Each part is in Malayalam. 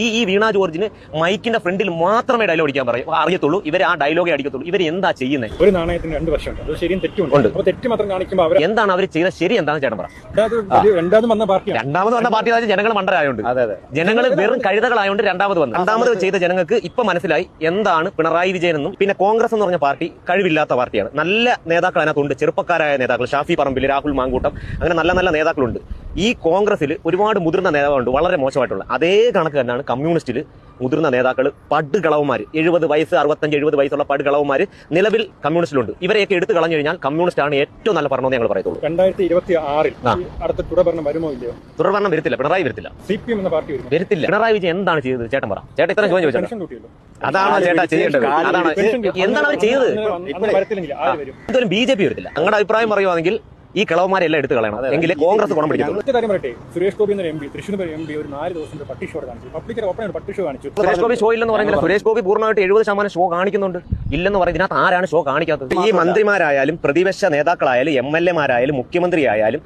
ഈ വീണ ജോർജിന് മൈക്കിന്റെ ഫ്രണ്ടിൽ മാത്രമേ ഡയലോഗ് അടിക്കാൻ അറിയത്തുള്ളൂ. ഇവർ ആ ഡയലോഗേ അടിക്കത്തുള്ളൂ. ഇവർ എന്താ ചെയ്യുന്നത്? ഒരു നാണയത്തിന് രണ്ട് വശമുണ്ട്. അത് ശരിയും തെറ്റുണ്ട്. അപ്പോൾ തെറ്റ് മാത്രം കാണിക്കുമ്പോൾ എന്താണ് അവർ ചെയ്ത ശരി എന്താണെന്ന് ചേട്ടൻ പറ. രണ്ടാമത് വന്ന പാർട്ടി ജനങ്ങൾ മണ്ടരായോണ്ട്, ജനങ്ങൾ വെറും കഴുതകളായോണ്ട് രണ്ടാമത് ചെയ്ത ജനങ്ങൾക്ക് ഇപ്പൊ മനസ്സിലായി എന്താണ് പിണറായി വിജയൻ എന്നും. പിന്നെ കോൺഗ്രസ് എന്ന് പറഞ്ഞ പാർട്ടി കഴിവില്ലാത്ത പാർട്ടിയാണ്. നല്ല നേതാക്കൾ അതിനകത്തുണ്ട്, ചെറുപ്പക്കാരായ നേതാക്കൾ, ഷാഫി പറമ്പിൽ, രാഹുൽ മാങ്കൂട്ടം, അങ്ങനെ നല്ല നല്ല നേതാക്കളുണ്ട്. ഈ കോൺഗ്രസിൽ ഒരുപാട് മുതിർന്ന നേതാക്കളുണ്ട്, വളരെ മോശമായിട്ടുള്ള. അതേ കണക്ക് തന്നെയാണ് കമ്മ്യൂണിസ്റ്റിൽ മുതിർന്ന നേതാക്കൾ, പടുകളവന്മാർ, 70 വയസ്സ് 65-70 വയസ്സുള്ള പടുകളവന്മാർ നിലവിൽ കമ്മ്യൂണിസ്റ്റിലുണ്ട്. ഇവരെയൊക്കെ എടുത്തു കളഞ്ഞു കഴിഞ്ഞാൽ കമ്മ്യൂണിസ്റ്റ് ആണ് ഏറ്റവും നല്ല ഭരണമെന്ന് ഞങ്ങൾ പറയത്തുള്ളൂ. 2026 അടുത്ത തുടർഭരണം വരുമോ ഇല്ലയോ? തുടർഭരണം വരത്തില്ല, പിണറായി വരത്തില്ല, CPM എന്ന പാർട്ടി വരത്തില്ല. പിണറായി വിജയൻ എന്താണ് ചെയ്തത് ചേട്ടൻ പറ. ചേട്ടൻ ഇത്ര ചോദ്യം ചോദിച്ചോ. അതാണോ ചേട്ടാ ചെയ്യേണ്ടത്? എന്താണ് അവർ ചെയ്തത്? എന്തായാലും BJP വരത്തില്ല. ഞങ്ങളുടെ അഭിപ്രായം പറയുവാണെങ്കിൽ ഈ കിളവന്മാരെല്ലാം എടുത്ത് കളയണം, എങ്കിലേ കോൺഗ്രസ് ഗുണം പിടിക്കും. സുരേഷ് ഗോപി തൃശ്ശൂർ MP ഒരു 4 ദിവസത്തെ പട്ടി ഷോ കാണിച്ചു. പബ്ലിക് ഓപ്പൺ പട്ടി ഷോ കാണിച്ചു. സുരേഷ് ഗോപി ഷോ ഇല്ലെന്ന് പറയുന്നില്ല. സുരേഷ് ഗോപി പൂർണ്ണമായിട്ട് 70% ഷോ കാണിക്കുന്നുണ്ട്. ഇല്ലെന്ന് പറയും. ഇതിനകത്ത് ആരാണ് ഷോ കാണിക്കാത്തത്? ഈ മന്ത്രിമാരായാലും പ്രതിപക്ഷ നേതാക്കളായാലും MLA മാരായാലും മുഖ്യമന്ത്രി ആയാലും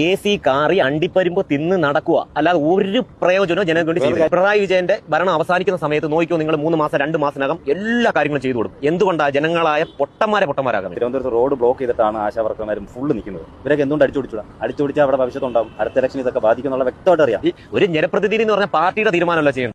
AC കാറി അണ്ടിപ്പരുമ്പ് തിന്ന് നടക്കുക, അല്ലാതെ ഒരു പ്രയോജനവും ജനങ്ങൾക്ക് വേണ്ടി ചെയ്തു. പിണറായി വിജയന്റെ ഭരണം അവസാനിക്കുന്ന സമയത്ത് നോക്കിയോ നിങ്ങൾ 3 മാസം 2 മാസത്തിനകം എല്ലാ കാര്യങ്ങളും ചെയ്തു കൊടുക്കും. എന്തുകൊണ്ടാണ് ജനങ്ങളായ പൊട്ടന്മാരാകുന്നത്? തിരുവനന്തപുരത്ത് റോഡ് ബ്ലോക്ക് ചെയ്തിട്ടാണ് ആശാവർക്കന്മാരും ഫുള്ള് നിൽക്കുന്നത്. ഇവരൊക്കെ എന്തുകൊണ്ട് അടിച്ചോടിച്ചാൽ അവിടെ ഭവിഷ്യത്തുണ്ടാവും. അടുത്ത ഇലക്ഷൻ ഇതൊക്കെ ബാധിക്കുന്നുള്ള വ്യക്തമായിട്ട് അറിയാം. ഒരു ജനപ്രതിനിധി എന്ന് പറഞ്ഞ പാർട്ടിയുടെ തീരുമാനമല്ല ചെയ്യണം.